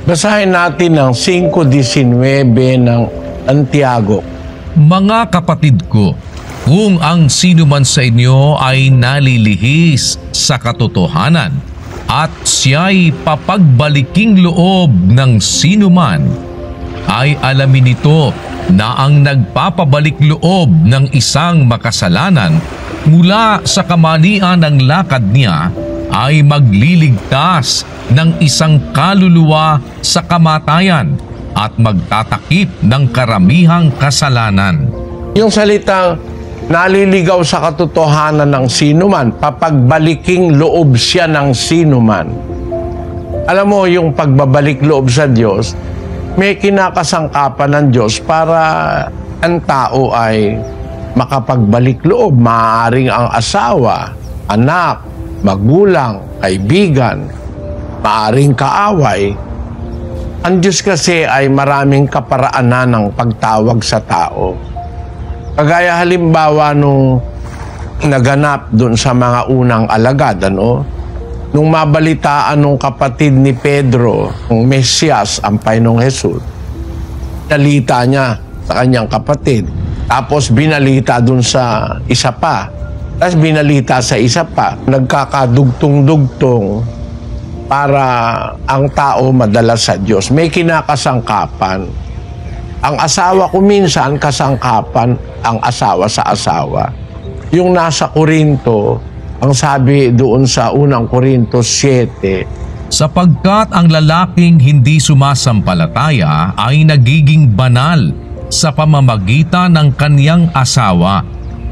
Basahin natin ang 5:19 ng Santiago. Mga kapatid ko, kung ang sino man sa inyo ay nalilihis sa katotohanan at siya'y papagbaliking loob ng sino man, ay alamin nito na ang nagpapabalik loob ng isang makasalanan mula sa kamalian ng lakad niya ay magliligtas ng isang kaluluwa sa kamatayan at magtatakip ng karamihang kasalanan. Yung salitang naliligaw sa katotohanan ng sinuman, papagbaliking loob siya ng sinuman. Alam mo, yung pagbabalik loob sa Diyos, may kinakasangkapan ng Diyos para ang tao ay makapagbalik loob. Maaaring ang asawa, anak, magulang, kaibigan, maaaring kaaway. Ang Diyos kasi ay maraming kaparaanan ng pagtawag sa tao. Kagaya halimbawa nung naganap doon sa mga unang alagad, nung mabalitaan nung kapatid ni Pedro, ng Mesias, ang Panginoong Jesus, talita niya sa kanyang kapatid. Tapos binalita doon sa isa pa. Tapos binalita sa isa pa. Nagkakadugtong-dugtong para ang tao madala sa Diyos. May kinakasangkapan. Ang asawa ko minsan kasangkapan ang asawa sa asawa. Yung nasa Korinto, ang sabi doon sa unang Korinto 7, sapagkat ang lalaking hindi sumasampalataya ay nagiging banal sa pamamagitan ng kaniyang asawa,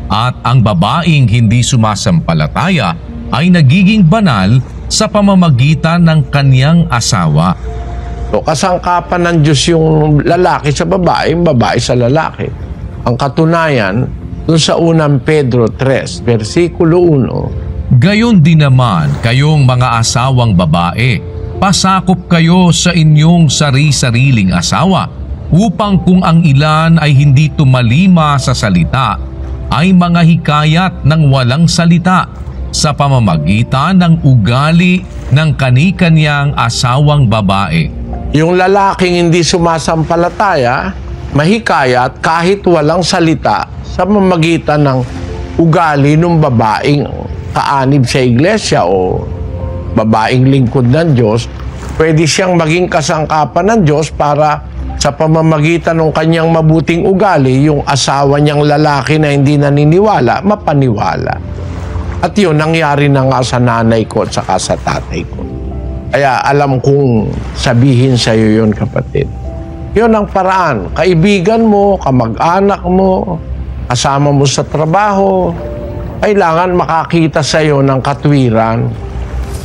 at ang babaeng hindi sumasampalataya ay nagiging banal sa pamamagitan ng kaniyang asawa. So, kasangkapan ng Diyos yung lalaki sa babae, yung babae sa lalaki. Ang katunayan, doon sa unang Pedro 3, versikulo 1, gayon din naman kayong mga asawang babae, pasakop kayo sa inyong sari-sariling asawa, upang kung ang ilan ay hindi tumalima sa salita, ay mga hikayat ng walang salita sa pamamagitan ng ugali ng kani-kaniyang asawang babae. Yung lalaking hindi sumasampalataya, mahikayat kahit walang salita sa pamamagitan ng ugali ng babaeng kaanib sa iglesia o babaeng lingkod ng Diyos. Pwede siyang maging kasangkapan ng Diyos para sa pamamagitan ng kanyang mabuting ugali, yung asawa niyang lalaki na hindi naniniwala, mapaniwala. At yun, nangyari na nga sa nanay ko at saka sa tatay ko. Kaya alam kong sabihin sa iyo yun, kapatid. Yun ang paraan. Kaibigan mo, kamag-anak mo, kasama mo sa trabaho, kailangan makakita sa iyo ng katwiran.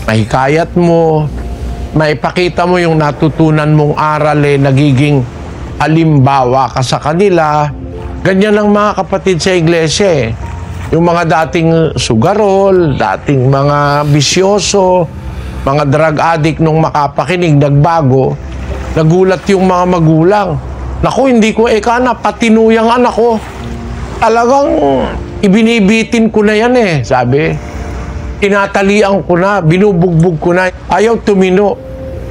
Mahikayat mo, maipakita mo yung natutunan mong aral, nagiging halimbawa ka sa kanila. Ganyan ang mga kapatid sa iglesia. Yung mga dating sugarol, dating mga bisyoso, mga drug addict nung makapakinig, nagbago, nagulat yung mga magulang. Naku, hindi ko na patinuyang anak ko. Talagang ibinibitin ko na yan sabi. Tinatalian ko na, binubugbog ko na, ayaw tumino.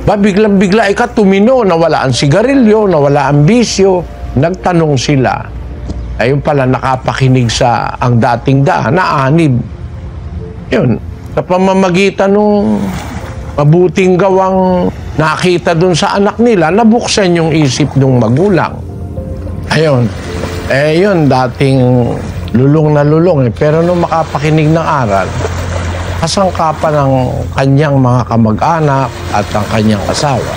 Biglang-bigla tumino, nawala ang sigarilyo, nawala ang bisyo. Nagtanong sila. Ayun pala, nakapakinig sa ang dating naanib. Yun, sa pamamagitan ng mabuting gawang nakita dun sa anak nila, nabuksan yung isip ng magulang. Ayun, yun, dating lulong na lulong. Pero nung makapakinig ng aral, kasangkapan ng kanyang mga kamag-anak at ang kanyang asawa.